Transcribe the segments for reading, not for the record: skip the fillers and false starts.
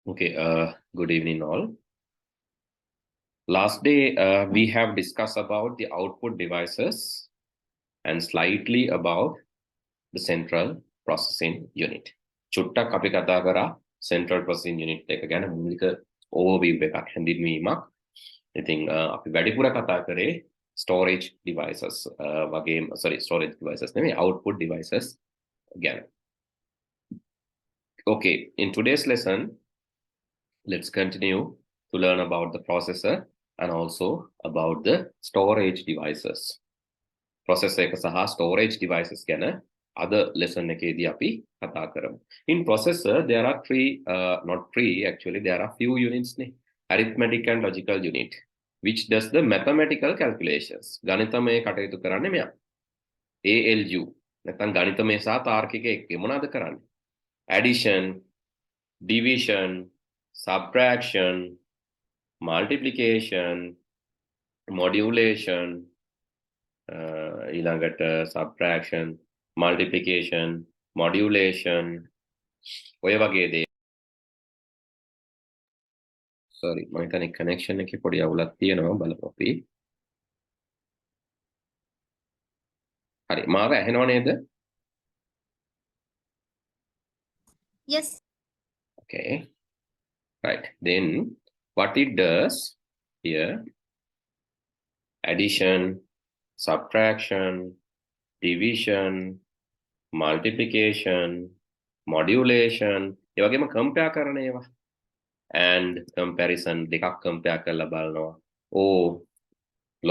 Okay, good evening all. Last day, we have discussed about the output devices and slightly about the central processing unit. චුට්ටක් අපි කතා කරා central processing unit එක ගැන මූලික overview එකක් හැඳින්වීමක්. ඉතින් අපි වැඩිපුර කතා කරේ storage devices වගේම storage devices නෙමෙයි output devices ගැන. Okay, in today's lesson, let's continue to learn about the processor and also about the storage devices. Processor එක සහ storage devices ගැන other lesson එකේදී අපි කතා කරමු. In processor, there are not three actually, there are few units නේ. Arithmetic and logical unit, which does the mathematical calculations. ගණිතමය කටයුතු කරන්නේ මෙයා. ALU නැත්නම් ගණිතමය සහ තාර්කික එක්ක මොනවද කරන්නේ? Addition, division, subtraction, multiplication, modulation, ඊළඟට subtraction, multiplication, modulation, ඔය වගේ දේ. sorry මම හිතන්නේ connection එකේ පොඩි අවුලක් තියෙනවා බලමු අපි. හරි මාව ඇහෙනව නේද? Yes. Okay. Right. Then what it does here, addition, subtraction, division, multiplication, modulation, ඒ වගේම compare කරන ඒවා. And comparison දෙකක් compare කරලා බලනවා.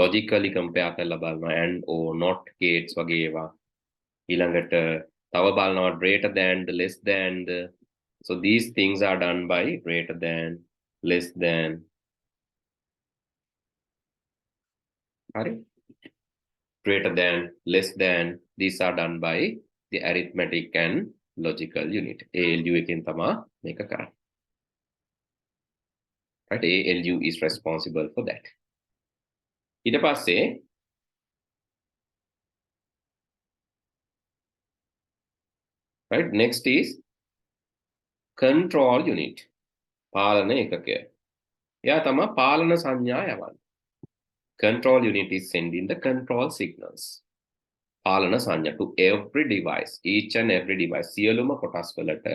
Logically compare කරලා බලනවා and not gates වගේ ඒවා. ඊළඟට තව බලනවා greater than the, less than the. So these things are done by greater than, less than. Greater than, less than. These are done by the arithmetic and logical unit. ALU එකෙන් තමයි මේක කරන්නේ. Right? ALU is responsible for that. ඊට පස්සේ right, next is control unit. පාලන එකකය. එයා තමයි පාලන සංඥා යවන්නේ. Control unit is sending the control signals. පාලන සංඥා to every device, each and every device. සියලුම කොටස් වලට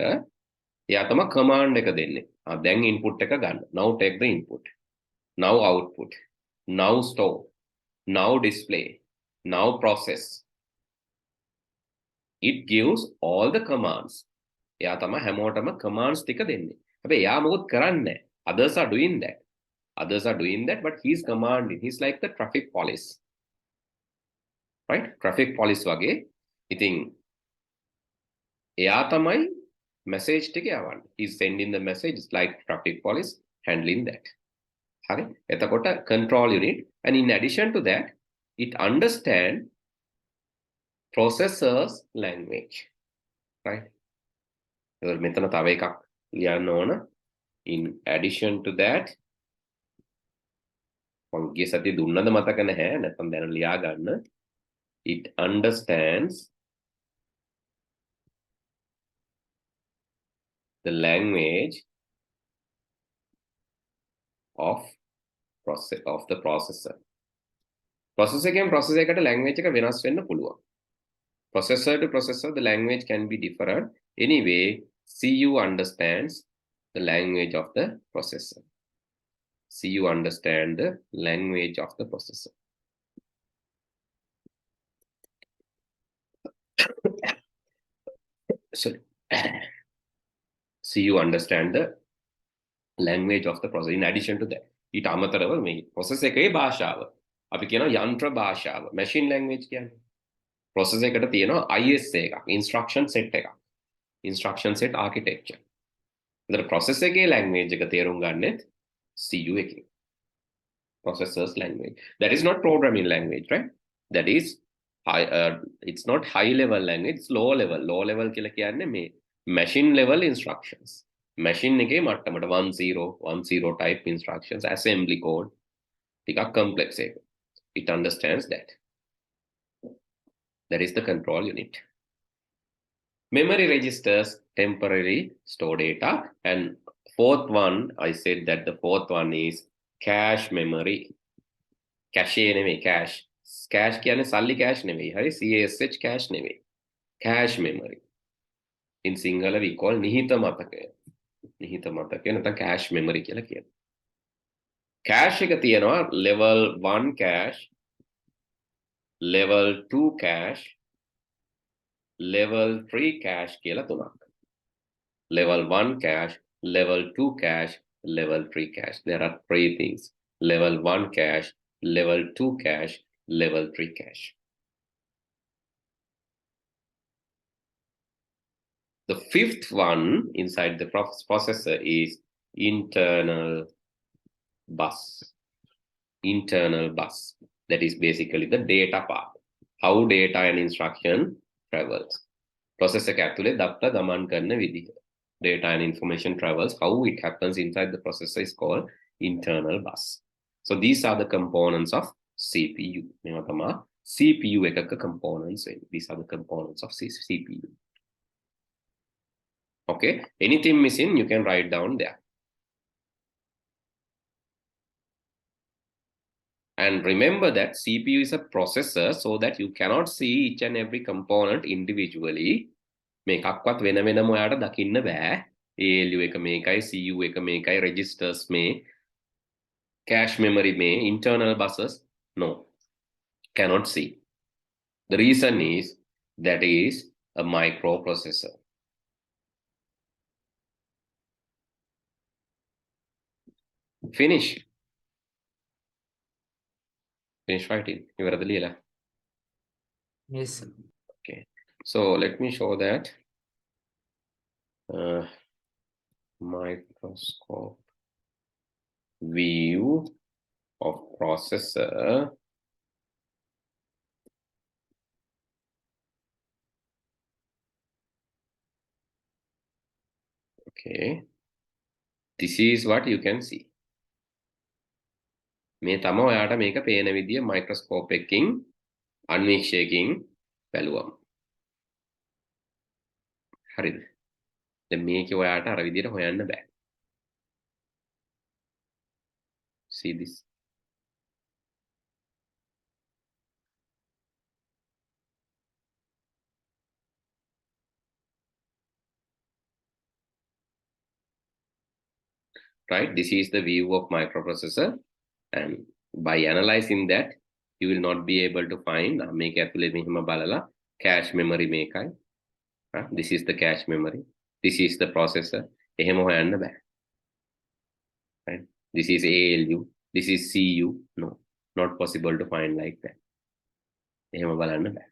එයා තමයි command එක දෙන්නේ. දැන් input එක ගන්න. Now take the input. Now output. Now store. Now display. Now process. It gives all the commands. එයා තමයි හැමෝටම commands ටික දෙන්නේ. හැබැයි එයා මොකද කරන්නේ? Others are doing that. Others are doing that, but he's commanding. He's like the traffic police. Right? Traffic police වගේ. ඉතින් එයා තමයි message ටික යවන්නේ. He's sending the message. It's like traffic police handling that. හරි? එතකොට control unit. And in addition to that, it understands processor's language. Right? මෙතන තව එකක් ලියන්න ඕන. In addition to that, මම ගිය සතියේ දුන්නද මතක නැහැ නැත්නම් දැන් ලියා ගන්න. It understands the language of the processor. Processor එකෙන් processor එකට language එක වෙනස් වෙන්න පුළුවන්. Processor to processor, the language can be different. Anyway, CU understands the language of the processor. CU understand the language of the processor. Sorry. CU understand the language of the processor. In addition to that, ඊට අමතරව මේ processor එකේ භාෂාව අපි කියනවා යන්ත්‍ර භාෂාව, machine language කියන්නේ. processor එකට තියෙනවා ISA එකක්, instruction set එකක්. Instruction set architecture. The processor එකේ language එක තේරුම් ගන්නෙත් CU එකේ. Processor's language. That is not programming language, right? That is it's not high level language, it's low level. Low level කියලා කියන්නේ මේ machine level instructions. Machine එකේ මට්ටමට 1010 type instructions, assembly code. ටිකක් complex එක. It understands that. That is the control unit. Memory registers temporarily store data and fourth one, I said that the fourth one is cache memory. Cache නෙමෙයි cache. Cache කියන්නේ සල්ලි cache නෙමෙයි. හරි CASH cache නෙමෙයි. Cache memory. In Sinhala we call නිහිත මතකය. නිහිත මතකය නැත්නම් cache memory කියලා කියනවා. Cache එක තියෙනවා level 1 cache, level 2 cache, level 3 cache කියලා තුනක්. Level 1 cache, level 2 cache, level 3 cache. There are three things. Level 1 cache, level 2 cache, level 3 cache. The fifth one inside the processor is internal bus. Internal bus. That is basically the data part. How data and instruction travels. Processor එක ඇතුලේ දත්ත ගමන් කරන විදිහ. Data and information travels. How it happens inside the processor is called internal bus. So these are the components of CPU. මේවා තමයි CPU එකක components වෙන්නේ. These are the components of CPU. Okay, anything missing you can write down there. And remember that CPU is a processor so that you cannot see each and every component individually. මේකක්වත් වෙන වෙනම ඔයාට දකින්න බෑ. ALU එක මේකයි, CU එක මේකයි, registers මේ, cache memory may, internal buses, no, cannot see. The reason is that is a microprocessor. Finish writing. ඉවරද ලියලා? Yes, sir. Okay, so let me show that microscope view of processor. Okay, this is what you can see. මේ තමයි ඔයාට මේක පේන විදිය microscope එකකින් අන්වීක්ෂයකින් බැලුවම. හරිද? දැන් මේක ඔයාට අර විදියට හොයන්න බෑ. See this? Right? This is the view of microprocessor, and by analyzing that, you will not be able to find මේක ඇතුලේ මෙහෙම බලලා cache memory මේකයි. This is the cache memory. This is the processor. එහෙම හොයන්න බෑ. Right? This is ALU. This is CU. No, not possible to find like that. එහෙම බලන්න බෑ.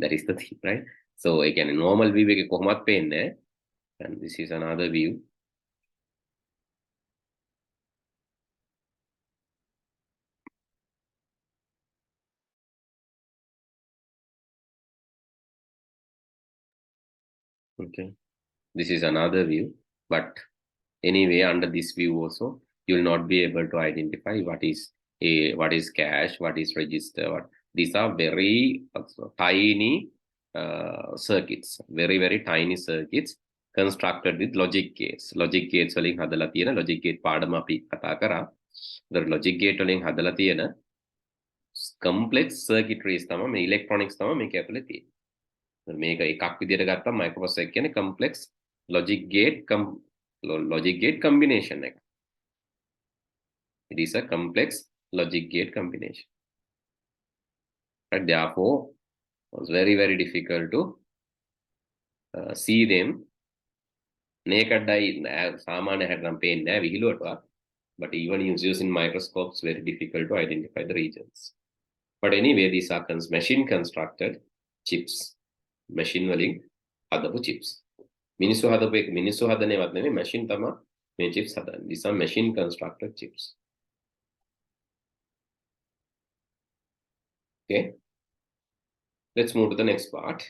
That is the thing, right? So ඒ කියන්නේ normal view එකේ කොහොමවත් පේන්නේ නැහැ. And this is another view. Okay, this is another view, but anyway, under this view also, you will not be able to identify what is cache, what is register. These are very tiny circuits, very tiny circuits constructed with logic gates. Logic gates වලින් හදලා තියෙන logic gate පාඩම අපි කතා කරා. The logic gate වලින් හදලා තියෙන complex circuitries තමයි මේ electronics තමයි මේක ඇතුලේ තියෙන්නේ. මේක එකක් විදියට ගත්තම microprocessor එක කියන්නේ complex logic gate combination එක. It is a complex logic gate combination. Right? Therefore, it's very difficult to see them. Naked eye සාමාන්‍ය හැට නම් පේන්නේ නැහැ විහිළුවටවත්. But even using microscopes, very difficult to identify the regions. But anyway, these are machine constructed chips. Machine වලින් හදපු chips. මිනිස්සු හදපු එක මිනිස්සු හදනේවත් නෙමෙයි machine තමයි මේ chips හදන්නේ. These are machine constructed chips. Okay. Let's move to the next part.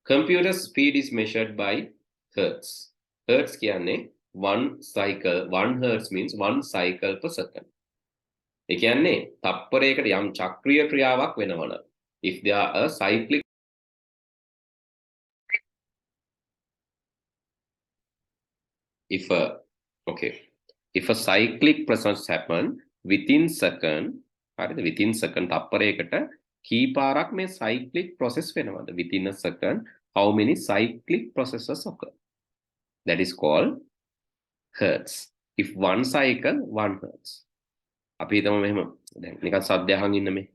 Computer speed is measured by hertz. Hertz කියන්නේ 1 hertz means 1 cycle per second. ඒ කියන්නේ තප්පරයකට යම් චක්‍රීය ක්‍රියාවක් වෙනවනම් if there are a cyclic if a if a cyclic process happen within second හරිද within second තප්පරයකට කී පාරක් මේ cyclic process වෙනවද within a second how many cyclic processes occur that is called hertz if one cycle 1 hertz අපි හිතමු මෙහෙම දැන් නිකන් සද්ද අහන් ඉන්න මේ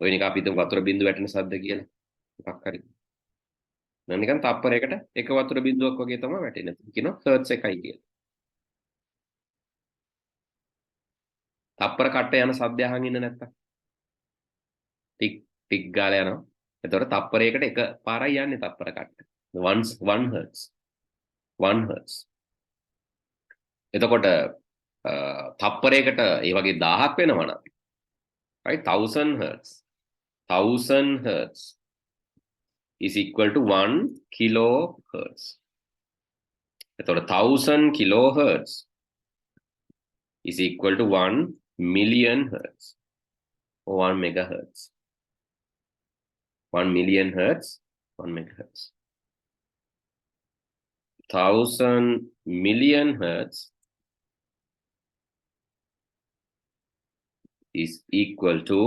ඔය නිකන් අපි හිතමු වතුර බින්දුව වැටෙන සද්ද කියලා මොකක් හරි දැන් නිකන් තප්පරයකට එක වතුර බින්දුවක් වගේ තමයි වැටෙන්නේ කියනවා hertz එකයි කියලා තප්පර කට්ට යන සද්ද අහන් ඉන්න නැත්තම් ටික් ටික් ගාලා යනවා එතකොට තප්පරයකට එක පාරයි යන්නේ තප්පර කට්ට once 1 hertz 1 hertz එතකොට තප්පරයකට ඒ වගේ 1000ක් වෙනවා නම් right 1000 hertz 1000 hertz is equal to 1 kilohertz එතකොට 1000 kilohertz is equal to 1 million hertz or 1 megahertz 1 million hertz 1 megahertz 1000 million hertz is equal to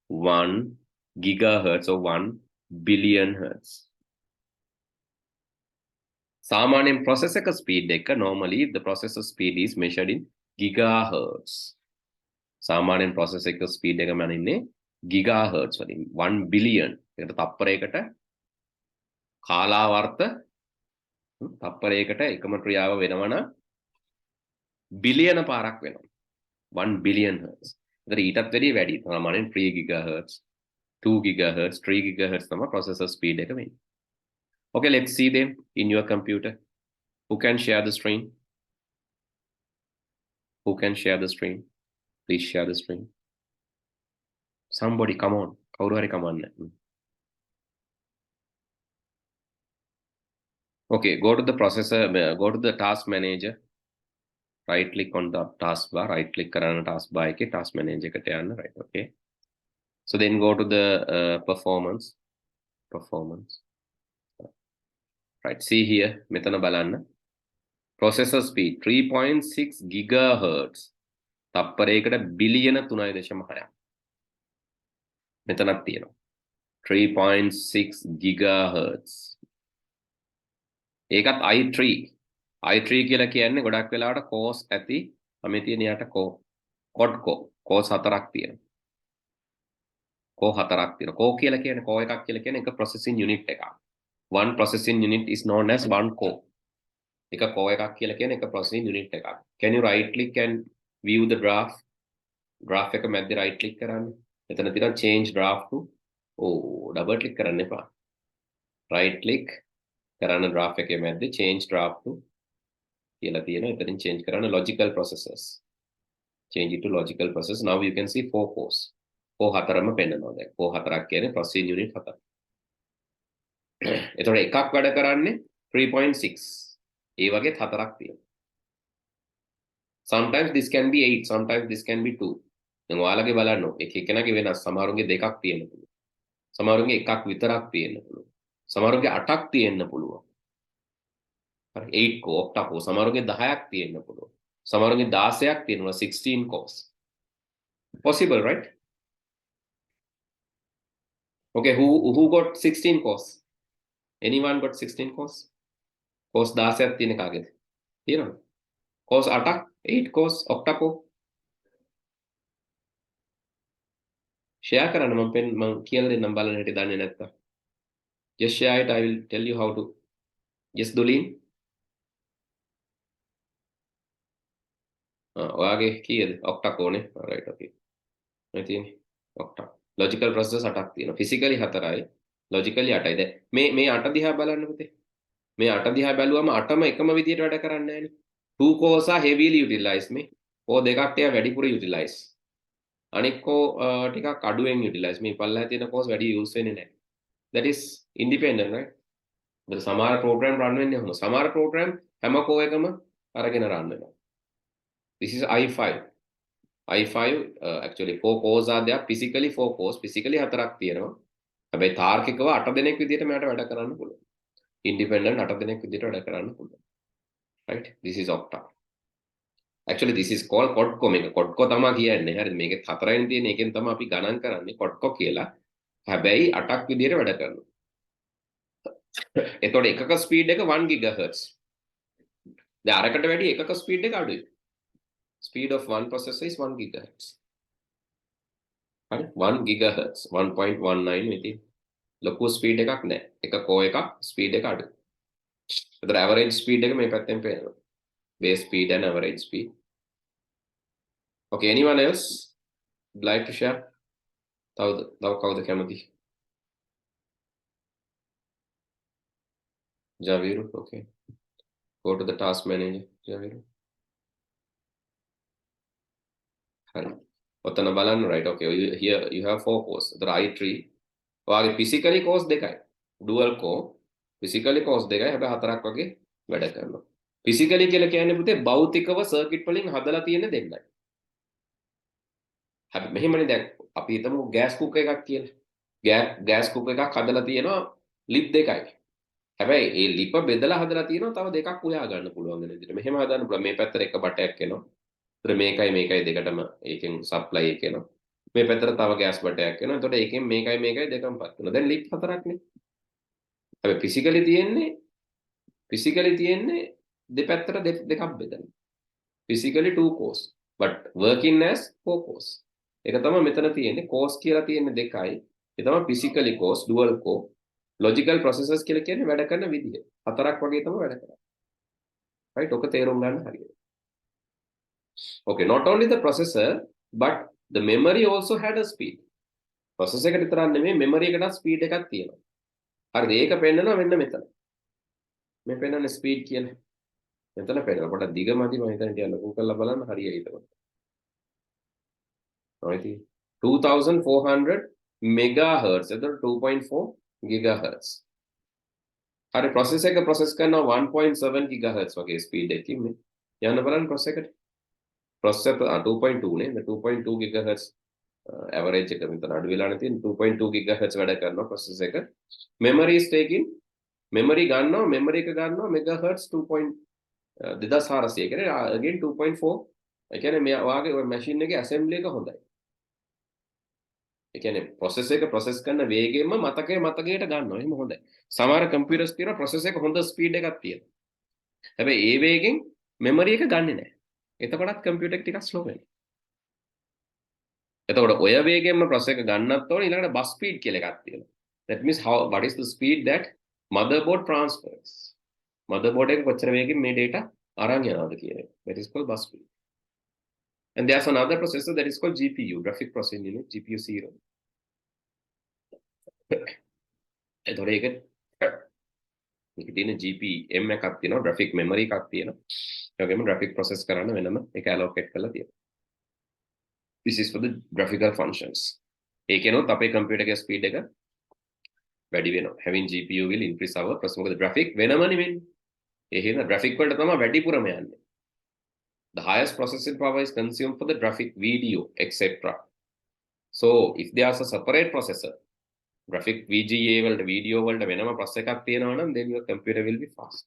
1 gigahertz or 1 billion hertz. Samanin processor speed normally the processor speed is measured in gigahertz. Samanin processor speed gigahertz 1 billion. එකට තප්පරයකට කාලාවර්ත තප්පරයකට එකම ක්‍රියාව වෙනවනම් බිලියන පාරක් වෙනවා. 1 billion hertz. ඒතර ඊටත් වැඩිය වැඩි. සාමාන්‍යයෙන් 3 gigahertz 2 gigahertz 3 gigahertz තමයි processor speed එක වෙන්නේ. Okay, let's see them in your computer. Who can share the screen? Who can share the screen? Please share the screen. Somebody come on. කවුරු හරි come on. Okay, go to the processor, go to the task manager. Right click on the taskbar, right click කරන taskbar එකේ task manager එකට යන්න, right? Okay. So then go to the performance. Right, see here, මෙතන බලන්න. Processor speed 3.6 gigahertz. තප්පරයකට බිලියන 3.6. මෙතනක් තියෙනවා. 3.6 gigahertz. ඒකත් i3 කියලා කියන්නේ ගොඩක් වෙලාවට cos ඇති අපි තියෙන යට cos හතරක් තියෙනවා. core කියලා කියන්නේ core එකක් කියලා කියන්නේ එක processing unit එකක්. One processing unit is known as one core. එක core එකක් කියලා කියන්නේ එක processing unit එකක්. Can you right click and view the graph? Graph එක මැද්දේ right click කරන්න. එතන තියෙනවා change graph to. double click කරන්න එපා. Right click කරන්න graph එකේ මැද්දේ change graph to කියලා තියෙනවා. එතනින් change කරන්න logical processes. Change it to logical process. Now you can see 4 cores. 4 හතරම පෙන්නනවා දැන්. 4 හතරක් කියන්නේ processing unit හතර. එතකොට එකක් වැඩ කරන්නේ 3.6. ඒ වගේ හතරක් තියෙනවා. Sometimes this can be 8, sometimes this can be 2. දැන් ඔයාලගේ බලන්න එක එකනගේ වෙනස්. සමහරුන්ගේ දෙකක් තියෙන්න පුළුවන්. සමහරුන්ගේ එකක් විතරක් තියෙන්න පුළුවන්. සමහරුන්ගේ 8ක් තියෙන්න පුළුවන්. 8 core octa core සමහරුන්ගේ 10ක් තියෙන්න පුළුවන්. සමහරුන්ගේ 16ක් තියෙනවා 16 cores. Possible, right? Okay, who got 16 cores? Anyone got 16 cores? Cores 16ක් තියෙන කාගේද? තියෙනවද? Cores 8ක් 8 cores octa core. share කරන්න මම කියලා දෙන්නම් බලන්න හැටි දන්නේ නැත්තම්. Just share it, I will tell you how to. Yes, Dulin. ඔයාගේ කීයද? octa core නේ. Right, okay. මේ තියෙන්නේ octa. Logical process 8ක් තියෙනවා. Physically 4යි, logically 8යි. දැන් මේ 8 දිහා බලන්න පුතේ. මේ 8 දිහා බැලුවම 8ම එකම විදියට වැඩ කරන්නේ නැහැ නේ. 2 cores are heavily utilized මේ. core දෙකක් තියා වැඩිපුර utilize. අනික core ටිකක් අඩුවෙන් utilize. මේ පල්ලෙහා තියෙන cores වැඩි use වෙන්නේ නැහැ. That is independent, right? but සමහර program run වෙන්නේ කොහොමද? සමහර program හැම core එකම අරගෙන run වෙනවා. This is i5. I5 actually 4 cores are there. Physically 4 cores. Physically 4ක් තියෙනවා. හැබැයි තාර්කිකව 8 දෙනෙක් විදිහට මෙයාට වැඩ කරන්න පුළුවන්. Independent 8 දෙනෙක් විදිහට වැඩ කරන්න පුළුවන්. Right? This is octa. Actually this is called quad-core. මේක quad-core තමයි කියන්නේ. හරිද? මේකේ 4යින් තියෙන එකෙන් තමයි අපි ගණන් කරන්නේ quad-core කියලා. හැබැයි 8ක් විදිහට වැඩ කරනවා. එතකොට එකක ස්පීඩ් එක 1 GHz. දැන් අරකට වැඩි එකක ස්පීඩ් එක අඩුයි. Speed of one processor is 1 GHz. හරි 1 GHz 1.19 ඉතින් ලොකු ස්පීඩ් එකක් නැහැ. එක core එකක් ස්පීඩ් එක අඩුයි. ඒතර average speed එක මේ පැත්තෙන් පේනවා. Base speed and average speed. Okay, anyone else like to share? තව කවුද කැමති? Javiru, okay. Go to the task manager, Javiru. හරි. ඔතන බලන්න right okay here you have 4 cores. the I3 ඔයාගේ physically cores දෙකයි. dual core physically cores දෙකයි හැබැයි හතරක් වගේ වැඩ කරනවා. physically කියලා කියන්නේ පුතේ භෞතිකව circuit වලින් හදලා තියෙන දෙන්නයි. හරි මෙහෙමනේ දැන් අපි හිතමු gas cooker එකක් කියලා. gas cooker එකක් හදලා තියෙනවා lip දෙකයි. හැබැයි ඒ lip බෙදලා හදලා තියෙනවා තව දෙකක් උයා ගන්න පුළුවන් වෙන විදිහට. මෙහෙම හදන්න පුළුවන්. මේ පැත්තට එක බටයක් එනවා. මේකයි දෙකටම ඒකෙන් සප්ලයි එක එනවා. මේ පැත්තට තව ගෑස් බටයක් එනවා. එතකොට ඒකෙන් මේකයි දෙකම පත් වෙනවා. දැන් ලිප් හතරක්නේ. හැබැයි ෆිසිකලි තියෙන්නේ දෙපැත්තට දෙකක් බෙදලා. physically 2 cores but working as 4 cores. ඒක තමයි මෙතන තියෙන්නේ. cores කියලා තියෙන්නේ දෙකයි. ඒ තමයි physically cores dual core. logical processors කියලා කියන්නේ වැඩ කරන විදිය. හතරක් වගේ තමයි වැඩ කරන්නේ. right ඔක තේරුම් ගන්න හරියට. Okay, not only the processor, but the memory also had a speed. Processor එකට විතරක් නෙමෙයි memory එකටත් speed එකක් තියෙනවා. හරිද? ඒක පෙන්නනවා මෙන්න මෙතන. මේ පෙන්නන්නේ speed කියලා. මෙතන පෙන්නන කොට දිගමදි මම හිතන්නේ ටික ලොකු කරලා බලන්න හරියයි එතකොට. right 2400 megahertz එතකොට 2.4 gigahertz. හරි processor එක process කරනවා 1.7 gigahertz වගේ speed එකකින් මේ. යන්න බලන්න processor එකට. processor 2.2 නේ 2.2 GHz average එක මෙතන අඩු වෙලානේ තියෙන 2.2 GHz වැඩ කරනවා processor එක memory is taking memory එක ගන්නවා megahertz 2.2400 කියන්නේ again 2.4 ඒ කියන්නේ මේ වාගේ ඔය machine එකේ assembly එක හොඳයි ඒ කියන්නේ processor එක process කරන වේගයෙන්ම මතකයට ගන්නවා එහෙම හොඳයි සමහර computers තියෙනවා processor එක හොඳ speed එකක් තියෙනවා හැබැයි ඒ වේගෙන් memory එක ගන්නෙ නැහැ එතකොටත් computer එක ටිකක් slow වෙනවා. එතකොට ඔය වේගයෙන්ම processor එක ගන්නත් ඕනේ ඊළඟට bus speed කියලා එකක් තියෙනවා. That means what is the speed that motherboard transfers. Motherboard එක කොච්චර වේගෙන් මේ data අරන් යනවද කියන එක. That is called bus speed. And there's another processor that is called GPU, graphic processing unit, GPU 0. එතකොට මේක තියෙන GPM එකක් තියෙනවා, graphic memory එකක් තියෙනවා. ඒ වගේම graphic process කරන්න වෙනම එක allocate කරලා තියෙනවා. This is for the graphical functions. ඒකේනොත් අපේ computer එකේ speed එක වැඩි වෙනවා. Having GPU will increase our process. මොකද graphic වෙනම නෙමෙයි. ඒ හින්දා graphic වලට තමයි වැඩිපුරම යන්නේ. The highest processing power is consumed for the graphic, video, etc. So if there's a separate processor, graphic VGA වලට video වලට වෙනම processor එකක් තියෙනවා නම් then your computer will be fast.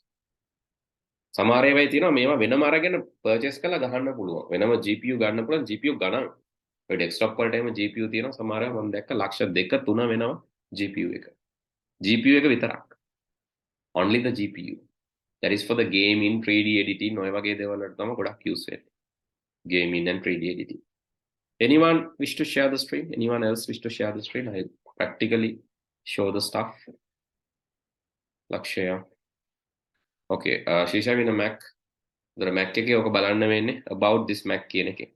සමහර ඒවායි තියෙනවා මේවා වෙනම අරගෙන purchase කරලා ගහන්න පුළුවන්. වෙනම GPU ගන්න පුළුවන් GPU ගණන්. ඔය desktop වලට එහෙම GPU තියෙනවා සමහර ඒවා මම දැක්ක ලක්ෂ 2 3 වෙනවා GPU එක. GPU එක විතරක්. Only the GPU. That is for the gaming, 3D editing ඔය වගේ දේවල් වලට තමයි ගොඩක් use වෙන්නේ. Gaming and 3D editing. Anyone wish to share the screen? Anyone else wish to share the screen? I'll practically show the stuff. Lakshya. Okay, Shisha in a Mac. The Mac එකේ ඔක බලන්න වෙන්නේ about this Mac කියන එකේ.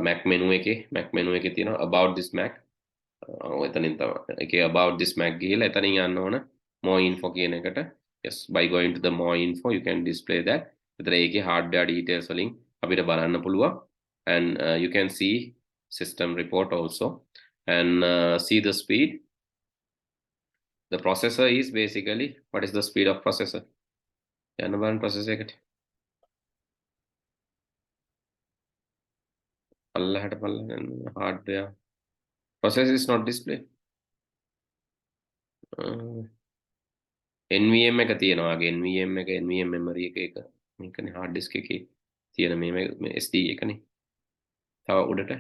Mac menu එකේ තියෙනවා about this Mac. එතනින් තමයි. ඒකේ about this Mac ගිහලා එතනින් යන්න ඕන more info කියන එකට. Yes, by going to the more info you can display that. එතන ඒකේ hardware details වලින් අපිට බලන්න පුළුවන්. And you can see system report also and see the speed. The processor is basically what is the speed of processor? යන්න බලන්න processor එකට. hardware. Process is not displayed. NVM එක තියෙනවා වගේ NVM එක NVM memory එක මේකනේ hard disk එකේ තියෙන මේ SD එකනේ. තව උඩට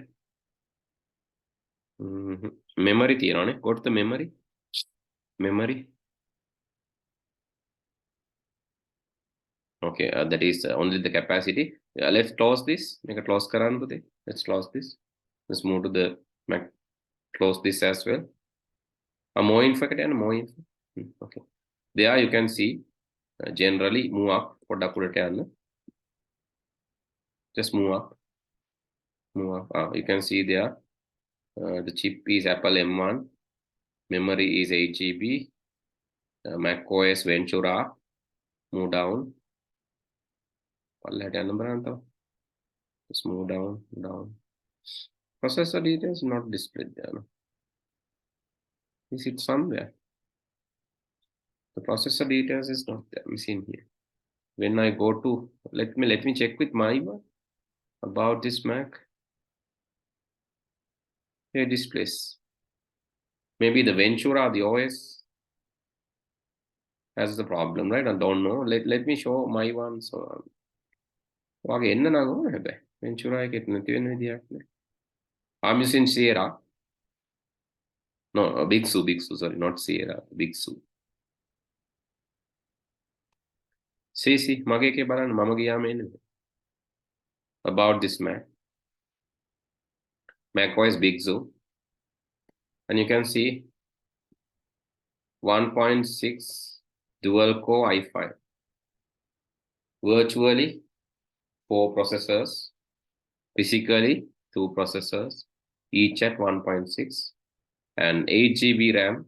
memory තියෙනවානේ. Go to the memory. Okay, that is only the capacity. Let's close this. Make a close කරන්න පුතේ. Let's close this. Let's move to the Mac. Close this as well. More info එකට යන්න more info. Okay. There you can see generally move up. පොඩ්ඩක් උඩට යන්න. Just move up. You can see there the chip is Apple M1. Memory is 8 GB. Mac OS Ventura. Move down. Just move down. Processor details not displayed there. No? Is it somewhere? The processor details is not there. Missing here. When I go to let me check with my one about this Mac. Here displays. Maybe the Ventura, the OS has the problem, right? I don't know. Let me show my one. So Ventura I'm using Sierra. No, Big Su, sorry, not Sierra, Big Su. See, mage ke balan mama giyama enne. About this Mac OS Big Su. And you can see 1.6 dual core i5. Virtually 4 processors, physically 2 processors, each at 1.6 and 8 GB RAM.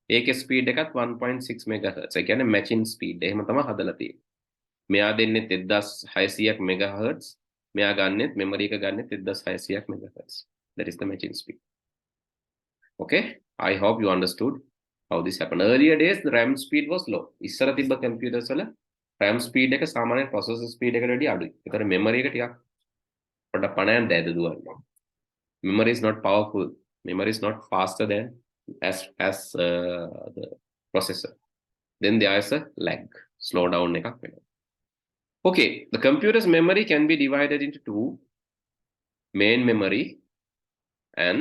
ඒකේ speed එකත් 1.6 MHz. ඒ කියන්නේ matching speed. එහෙම තමයි හදලා තියෙන්නේ. මෙයා දෙන්නෙත් 1600ක් MHz. මෙයා ගන්නෙත් memory එක ගන්නෙත් 1600ක් MHz. That is the matching speed. Okay, I hope you understood how this happened. Earlier days the RAM speed was low. ඉස්සර තිබ්බ computers වල RAM speed එක සාමාන්‍ය processor speed එකට වඩා අඩුයි. ඒතර memory එක ටිකක් පොඩ්ඩක් පණයන් දැද දුවන්නේ. Memory is not powerful. Memory is not faster than as the processor. Then there is a lag, slow down එකක් වෙනවා. Okay, the computer's memory can be divided into two: main memory and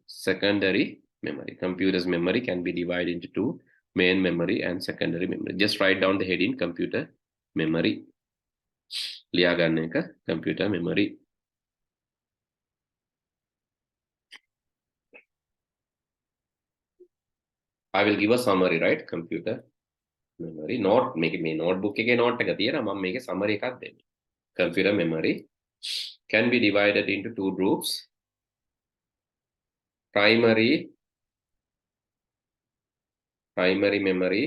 secondary memory. Computer's memory can be divided into two: main memory and secondary memory. Just write down the heading computer memory. ලියා ගන්න එක computer memory. I will give a summary, right? Computer memory. Note, make me notebook එකේ note එක තියලා මම මේකේ summary එකක් දෙන්න. Computer memory can be divided into two groups: primary memory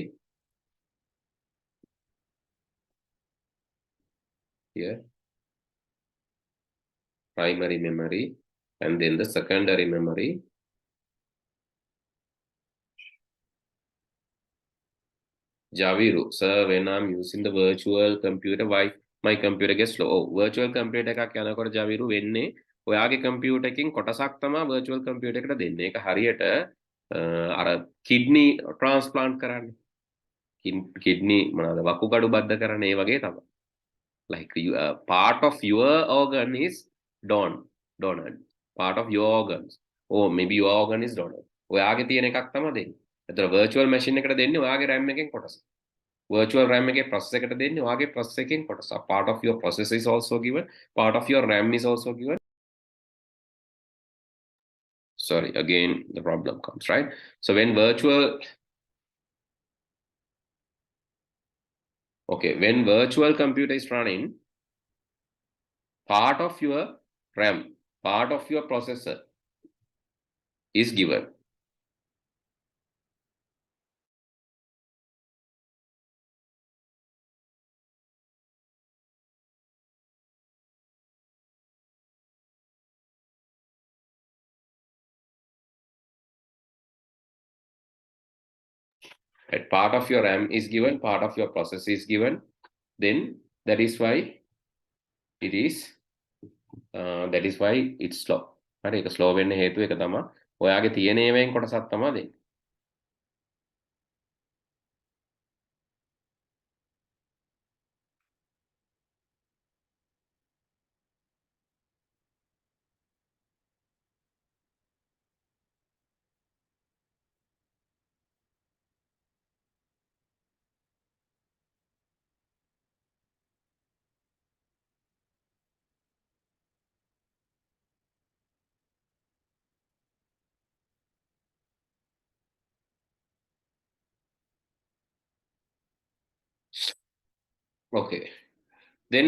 here, primary memory, and then the secondary memory. Javiru, sir, when I'm using the virtual computer, why my computer gets slow? Oh, virtual computer එකක් යනකොට Javiru වෙන්නේ ඔයාගේ computer එකකින් කොටසක් තමයි virtual computer එකට දෙන්නේ. ඒක හරියට අර kidney transplant කරන්නේ. Kidney මොනවාද වකුගඩු බද්ධ කරන්නේ ඒ වගේ තමයි. Like part of your organ is donored. Part of your organs. Oh, maybe your organ is donored. ඔයාගේ තියෙන එකක් තමයි දෙන්නේ. එතන virtual machine එකට දෙන්නේ ඔයාගේ RAM එකෙන් කොටස. Virtual RAM එකේ processor එකට දෙන්නේ ඔයාගේ processor එකෙන් කොටස. Part of your processor is also given. Part of your RAM is also given. Sorry, again the problem comes, right? So when virtual computer is running, part of your RAM, part of your processor is given. Right? Part of your RAM is given, part of your processor is given. Then that is why it is that is why it's slow. හරි ඒක slow වෙන්න හේතුව එක තමයි ඔයාගේ තියෙන ඒවායින් කොටසක් තමයි දෙන්නේ. Okay, then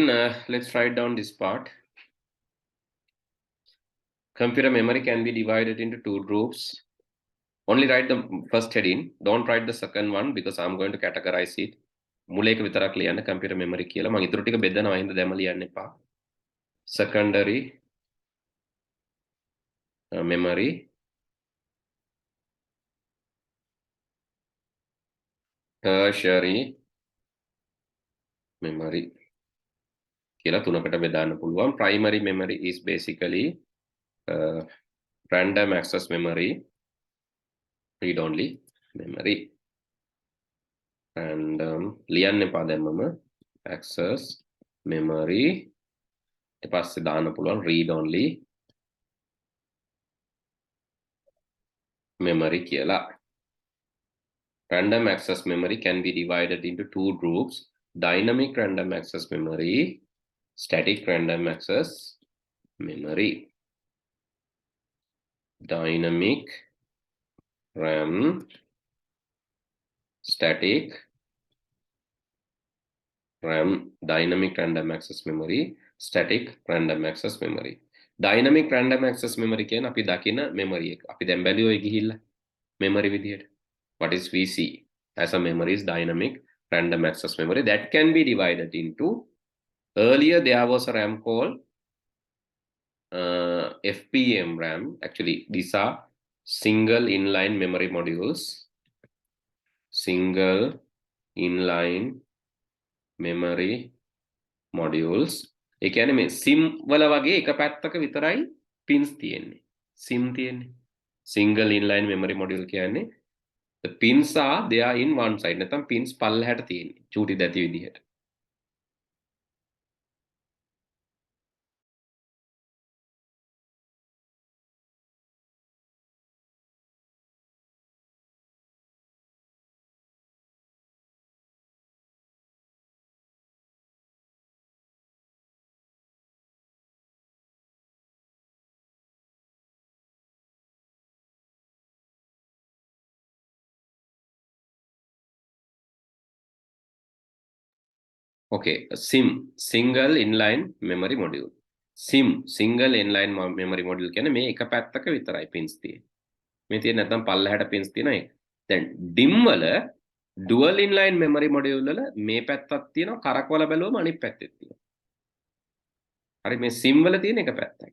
let's write down this part. Computer memory can be divided into two groups. Only write the first heading. Don't write the second one because I'm going to categorize it. මුලේක විතරක් ලියන්න computer memory කියලා. මම ඊටු ටික බෙදනවා හින්දා දැම ලියන්න එපා. Secondary memory, tertiary memory කියලා තුනකට බෙදන්න පුළුවන්. Primary memory is basically random access memory, read only memory. And ලියන්න එපා දැම්මම access memory ඊට පස්සේ දාන්න පුළුවන් read only memory කියලා. Random access memory can be divided into two groups: dynamic random access memory, static random access memory. Dynamic RAM, static RAM, dynamic random access memory, static random access memory. Dynamic random access memory කියන්නේ අපි දකින memory එක. අපි දැන් බැලුවා ඒ ගිහිල්ලා memory විදියට. What is we see as a memory is dynamic random access memory that can be divided into, earlier there was a RAM called FPM RAM. Actually these are single inline memory modules. Single inline memory modules. ඒ කියන්නේ මේ SIM වල වගේ එක පැත්තක විතරයි pins තියෙන්නේ. SIM තියෙන්නේ. Single inline memory module කියන්නේ the pins are there in one side. නැත්නම් pins පල්ලහැට තියෙන්නේ. චූටි දැති විදිහට. Okay, SIM, single inline memory module. SIM, single inline memory module කියන්නේ මේ එක පැත්තක විතරයි pins තියෙන්නේ. මේ තියෙන නැත්නම් පල්ලහැට pins තියෙන එක. දැන් DIM වල dual inline memory module වල මේ පැත්තක් තියෙනවා, කරකවල බැලුවම අනිත් පැත්තෙත් තියෙනවා. හරි, මේ SIM වල තියෙන එක පැත්තයි.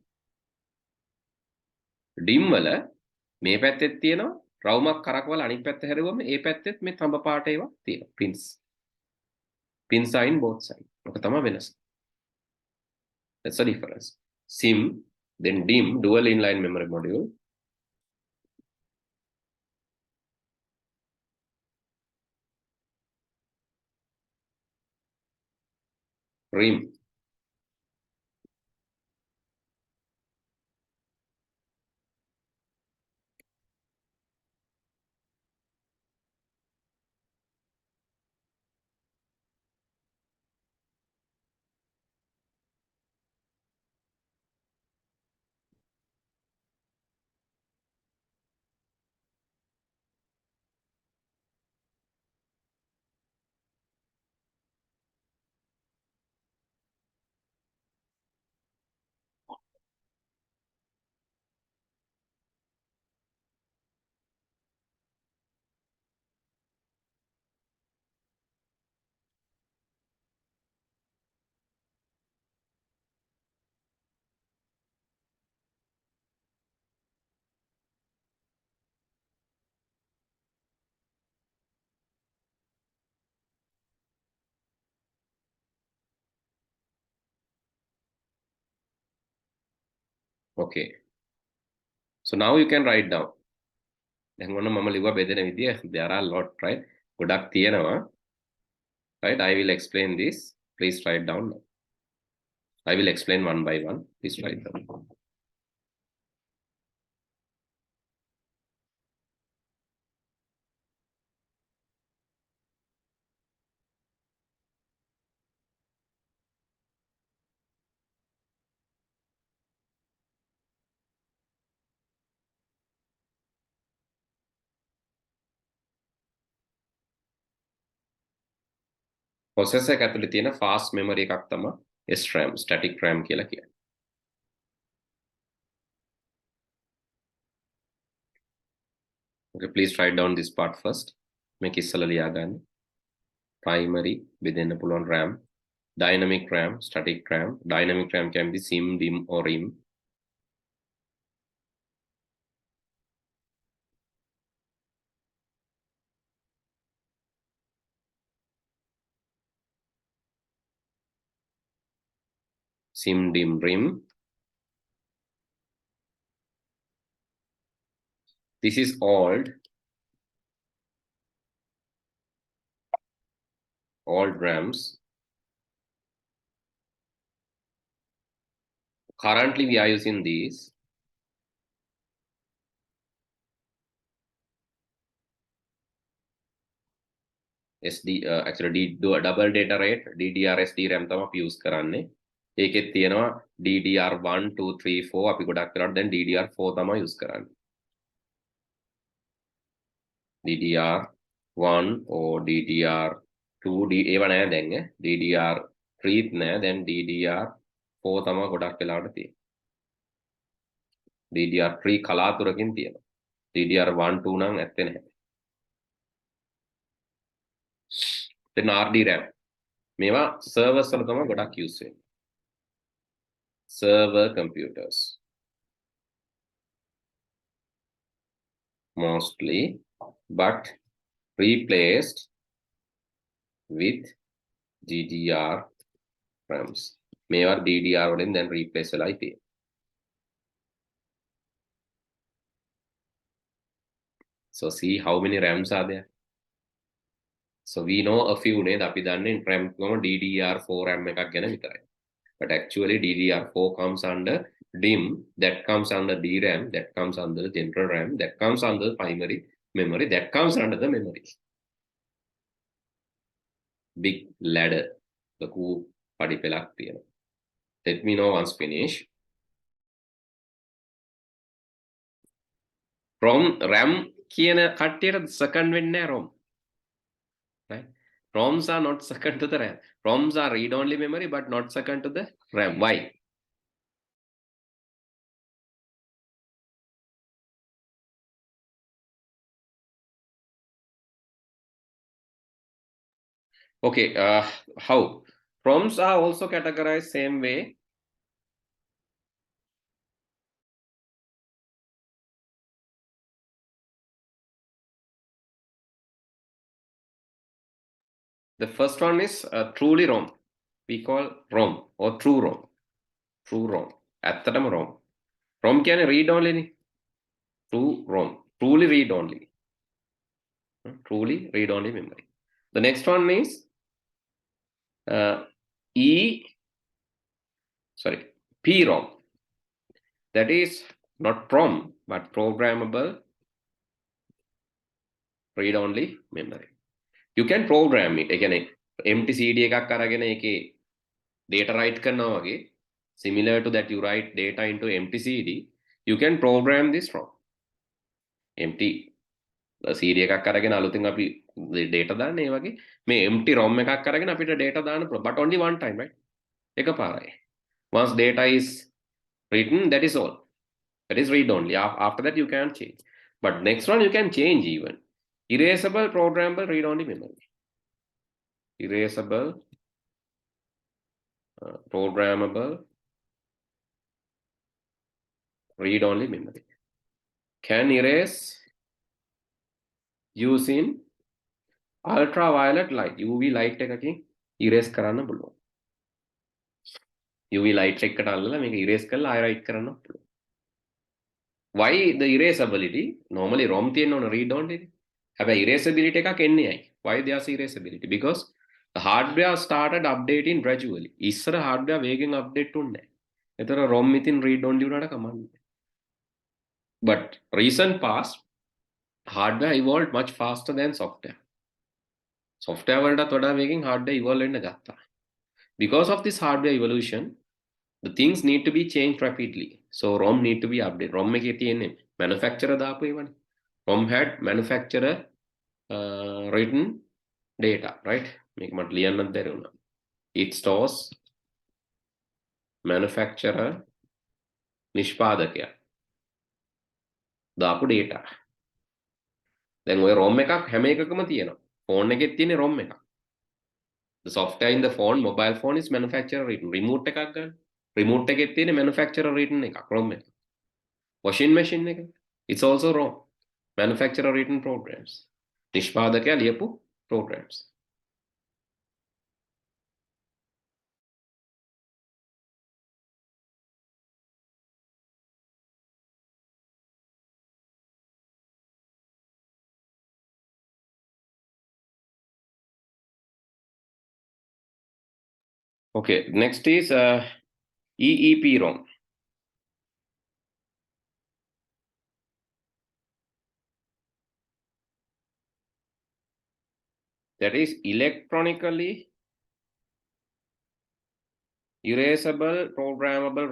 DIM වල මේ පැත්තෙත් තියෙනවා, රවුමක් කරකවල අනිත් පැත්ත හැරුවම ඒ පැත්තෙත් මේ තඹ පාට ඒවා තියෙනවා pins. Pins are in both sides. ඔක තමයි වෙනස. That's the difference. SIM, then DIM, dual inline memory module. RIM. Okay. So now you can write down. දැන් ඔන්න මම ලිව්වා බෙදෙන විදිය. There are a lot, right? ගොඩක් තියෙනවා. Right? I will explain this. Please write down. I will explain one by one. Please write down. Processor එක ඇතුලේ තියෙන fast memory එකක් තමයි SRAM, static RAM කියලා කියන්නේ. Okay, please write down this part first. මේක ඉස්සලා ලියා ගන්න. Primary බෙදෙන්න පුළුවන් RAM, dynamic RAM, static RAM. Dynamic RAM can be SIM, DIM or RIM. SIM, DIM, RIM. This is old RAMs. Currently we are using these. Actually double data rate DDR SDRAM තමයි අපි use කරන්නේ. ඒකෙත් තියෙනවා DDR1 2 3 4 අපි ගොඩක් කරලා දැන් DDR4 තමයි use කරන්නේ. DDR1 or DDR2 ඒව නෑ දැන් DDR3 නෑ දැන් DDR4 තමයි ගොඩක් වෙලාවට තියෙන්නේ. DDR3 කලාතුරකින් තියෙනවා. DDR1 2 නම් ඇත්තේ නැහැ. then RDRAM මේවා servers වල තමයි ගොඩක් use වෙන්නේ. Server computers mostly, but replaced with DDR RAMs. මේවා DDR වලින් දැන් replace වෙලායි තියෙන්නේ. So see how many RAMs are there. So we know a few name අපි දන්නේ RAM කොම DDR4 RAM එකක් ගැන විතරයි. But actually DDR4 comes under DIM, that comes under DRAM, that comes under the general RAM, that comes under primary memory, that comes under the memory. Big ladder. ලොකු පඩිපෙළක් තියෙනවා. Let me know once finish. RAM කියන කට්ටියට second වෙන්නේ නැහැ ROM. Right? ROMs are not second to the RAM. ROMs are read-only memory but not second to the RAM. Why? Okay, how? ROMs are also categorized same way. The first one is truly ROM. We call ROM or true ROM. True ROM. ඇත්තටම ROM. ROM කියන්නේ read only නේ. True ROM. Truly read only. Truly read only memory. The next one is PROM. That is not ROM but programmable read only memory. You can program it. Again, empty CD එකක් අරගෙන ඒකේ data write කරනවා වගේ, similar to that you write data into empty CD, you can program this ROM. Empty CD එකක් අරගෙන අලුතින් අපි data දාන්න ඒ වගේ මේ empty ROM එකක් අරගෙන අපිට data දාන්න පුළුවන්, but only one time, right? එකපාරයි. Once data is written, that is all. That is read only. After that you can change. But next one you can change even. Erasable programmable read only memory. Erasable programmable read only memory. Can erase using ultraviolet light. UV light එකකින් erase කරන්න පුළුවන්. UV light එකකට අල්ලලා මේක erase කරලා ආයෙ write කරන්න පුළුවන්. why the erasability? Normally ROM තියෙන්න ඕන read only. හැබැයි erasability එකක් එන්නේ ඇයි? Why there's erasability? Because the hardware started updating gradually. ඉස්සර hardware වේගෙන් update උන්නේ නැහැ. එතන ROM ඉතින් read only උනාට කමන්නේ. But recent past hardware evolved much faster than software. Software වලටත් වඩා වේගෙන් hardware evolve වෙන්න ගත්තා. Because of this hardware evolution, the things need to be changed rapidly. So ROM need to be updated. ROM එකේ තියෙන්නේ manufacturer දාපු ඒවානේ. ROM had manufacturer written data, right? මේක මට ලියන්නත් බැරි වුණා. It stores manufacturer නිෂ්පාදකයා දාපු data. දැන් ඔය ROM එකක් හැම එකකම තියෙනවා. ෆෝන් එකෙත් තියෙන්නේ ROM එකක්. The software in the phone, mobile phone is manufacturer written. Remote එකක් ගන්න. Remote එකෙත් තියෙන්නේ manufacturer written එකක්, ROM එක. Washing machine එක. It's also ROM. Manufacturer written programs. නිෂ්පාදකයා ලියපු programs. Okay, next is EEPROM. That is electronically erasable programmable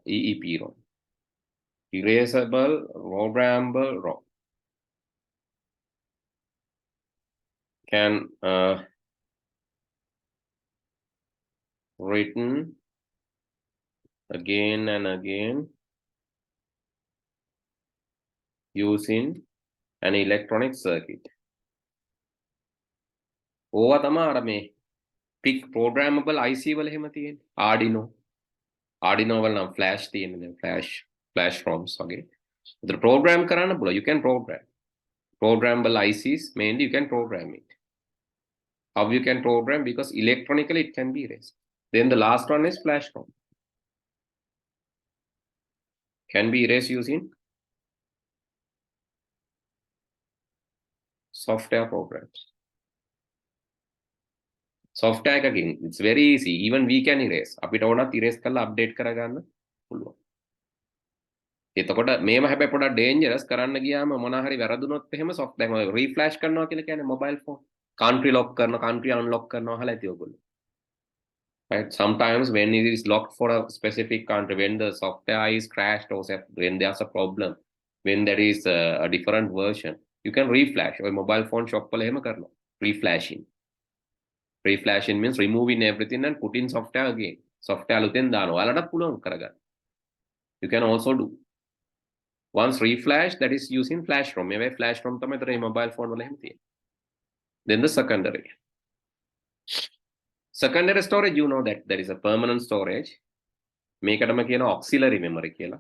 EEPROM. Erasable programmable ROM. Can written again and again using an electronic circuit. ඕවා තමයි අර මේ PIC programmable IC වල එහෙම තියෙන්නේ. Arduino වල නම් flash තියෙන්නේ දැන් flash ROMs වගේ. ඒතර program කරන්න පුළුවන්. You can program. Programmable ICs mainly you can program it. How you can program? Because electronically it can be erased. Then the last one is flash ROM. Can be erased using software programs. Software එකකින් it's very easy. Even we can erase. අපිට ඕනත් erase කරලා update කරගන්න පුළුවන්. එතකොට මේව හැබැයි පොඩක් dangerous කරන්න ගියාම මොනවා හරි වැරදුනොත් එහෙම දැන් ඔය reflash කරනවා කියලා කියන්නේ mobile phone. Country lock කරනවා, country unlock කරනවා අහලා ඇති ඔයගොල්ලෝ. Right? Sometimes when it is locked for a specific country, when the software is crashed or when there's a problem, when there is a different version, you can reflash. Or mobile phone shop වල එහෙම කරනවා. Reflashing. Reflashing means removing everything and putting software again. Software ලුතෙන් දානවා. ඔයාලටත් පුළුවන් කරගන්න. You can also do. Once reflash, that is using flash ROM. මේ flash ROM තමයි තර mobile phone වල එහෙම තියෙන්නේ. Then the secondary. Secondary storage, you know that there is a permanent storage. මේකටම කියන auxiliary memory කියලා.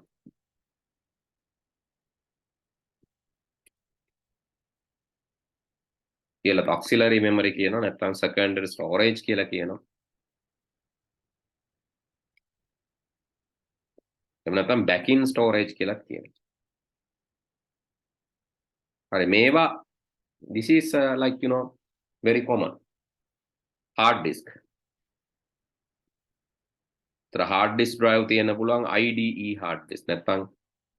කියලා auxiliary memory කියනවා නැත්නම් secondary storage කියලා කියනවා. එහෙම නැත්නම් back-in storage කියලා කියනවා. හරි මේවා this is like you know very common. Hard disk. තර hard disk drive තියෙන්න පුළුවන් IDE hard disk නැත්නම්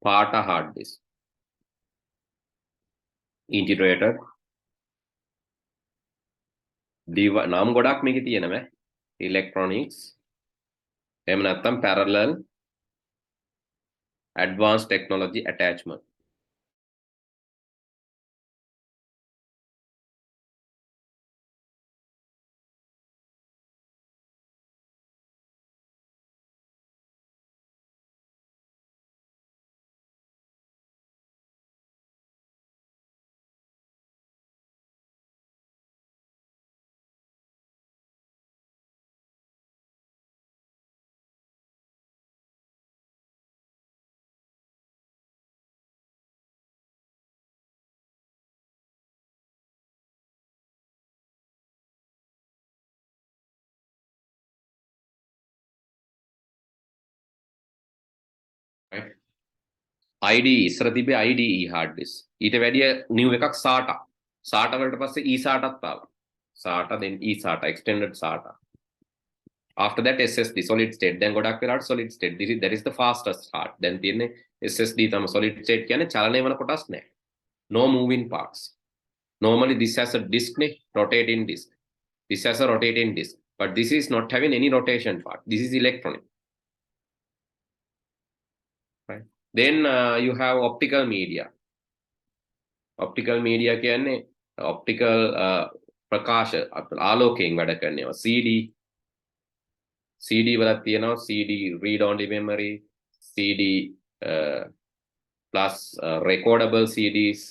PATA hard disk. Integrated නම් ගොඩක් මේකේ තියෙනවා electronics එහෙම නැත්නම් parallel advanced technology attachment IDE ඉස්සර තිබේ IDE hard disk. ඊට වැඩිය new එකක් SATA. SATA වලට පස්සේ eSATA ත් ආවා. SATA then eSATA extended SATA. After that SSD solid state. දැන් ගොඩක් වෙලාවට solid state. That is the fastest hard. දැන් තියෙන්නේ SSD තම solid state කියන්නේ චලනය වෙන කොටස් නැහැ. No moving parts. Normally this has a disk නේ, rotating disk. This has a rotating disk. But this is not having any rotation part. This is electronic. Right. Then you have optical media. Optical media කියන්නේ optical ප්‍රකාශ ආලෝකයෙන් වැඩ කරනවා. CD වලක් තියෙනවා CD read only memory, CD plus recordable CDs.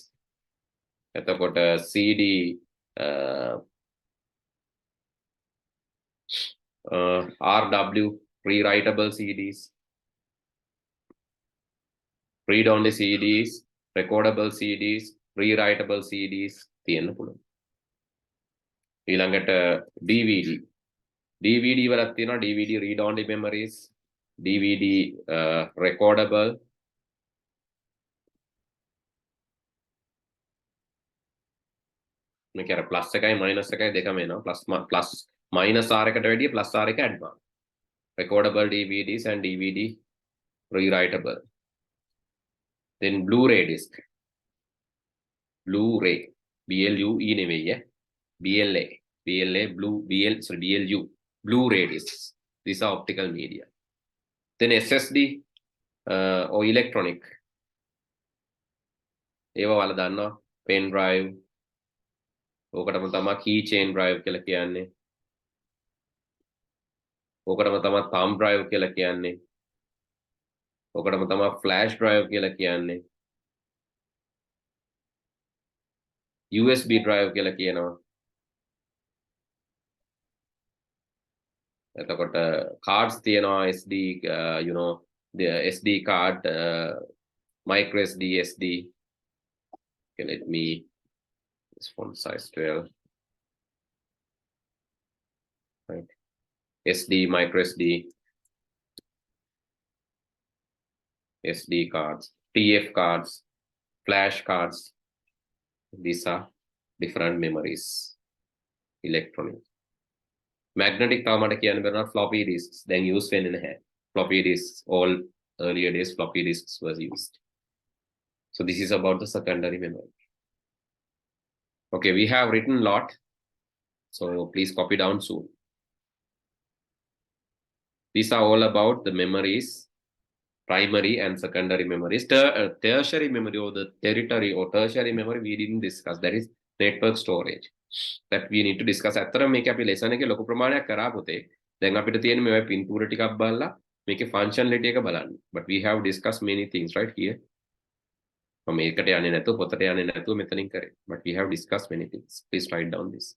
එතකොට CD RW rewritable CDs, read only CDs, recordable CDs, rewritable CDs තියෙන්න පුළුවන්. ඊළඟට DVD වලක් තියෙනවා DVD read only memories, DVD recordable, මේක අර ප්ලස් එකයි මයිනස් එකයි දෙකම එනවා ප්ලස් මයිනස් R එකට වැඩිය ප්ලස් R එක ඇඩ් කරනවා. recordable DVDs and DVD rewritable. Then Blu-ray disc. Blu-ray BLUE නෙවෙයි BLU Blu-ray discs. These are optical media. Then SSD or electronic. ඒවා වල දන්නවා pen drive. ඕකටම තමයි keychain drive කියලා කියන්නේ. ඕකටම තමයි thumb drive කියලා කියන්නේ. ඕකටම තමයි flash drive කියලා කියන්නේ. USB drive කියලා කියනවා. එතකොට cards තියෙනවා SD you know the SD card micro SD SD. Okay, let me this font size 12. Right. SD micro SD SD cards, TF cards, flash cards. These are different memories. Electronic. Magnetic තවමට කියන්න බැරි floppy disks. Then use වෙන්නේ නැහැ. Floppy disks, all earlier days floppy disks was used. So this is about the secondary memory. Okay, we have written a lot. So please copy down soon. These are all about the memories, primary and secondary memories. Tertiary memory or the territory or tertiary memory we didn't discuss. That is network storage. That we need to discuss. අතර මේක අපි lesson එකේ ලොකු ප්‍රමාණයක් කරා පුතේ. දැන් අපිට තියෙන්නේ මේ පින්තූර ටිකක් බලලා මේකේ functionality එක බලන්න. But we have discussed many things right here. මම මේකට යන්නේ නැතුව පොතට යන්නේ නැතුව මෙතනින් කරේ. But we have discussed many things. Please write down this.